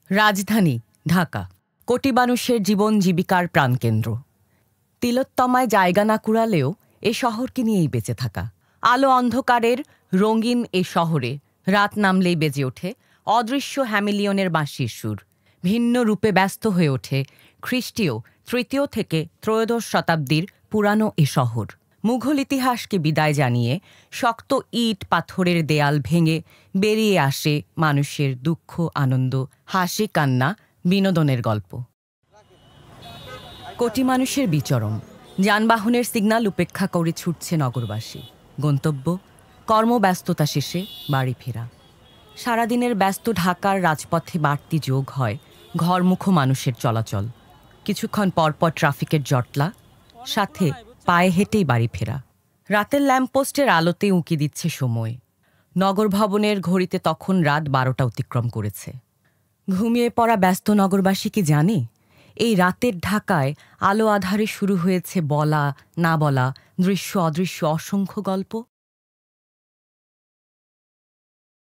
রাজধানী ঢাকা কোটি মানুষের জীবন জীবিকার প্রাণকেন্দ্র। তিলোত্তমায় জায়গা না কুড়ালেও এ শহরকে নিয়েই বেঁচে থাকা। আলো অন্ধকারের রঙিন এ শহরে রাত নামলেই বেজে ওঠে অদৃশ্য হ্যামিলিয়নের বাঁশির সুর। ভিন্ন রূপে ব্যস্ত হয়ে ওঠে খ্রিস্টীয় তৃতীয় থেকে ত্রয়োদশ শতাব্দীর পুরানো এ শহর। মুঘল ইতিহাসকে বিদায় জানিয়ে শক্ত ইট পাথরের দেয়াল ভেঙে বেরিয়ে আসে মানুষের দুঃখ আনন্দ, হাসি কান্না, বিনোদনের গল্প। কোটি মানুষের বিচরণ, যানবাহনের সিগন্যাল উপেক্ষা করে ছুটছে নগরবাসী। গন্তব্য কর্মব্যস্ততা শেষে বাড়ি ফেরা। সারাদিনের ব্যস্ত ঢাকার রাজপথে বাড়তি যোগ হয় ঘরমুখো মানুষের চলাচল। কিছুক্ষণ পরপর ট্রাফিকের জটলা, সাথে পায়ে হেঁটেই বাড়ি ফেরা। রাতের ল্যাম্পপোস্টের আলোতে উঁকি দিচ্ছে সময়। নগর ভবনের ঘড়িতে তখন রাত 12টা অতিক্রম করেছে। ঘুমিয়ে পড়া ব্যস্ত নগরবাসী কি জানে এই রাতের ঢাকায় আলো আধারে শুরু হয়েছে বলা না বলা, দৃশ্য অদৃশ্য অসংখ্য গল্প।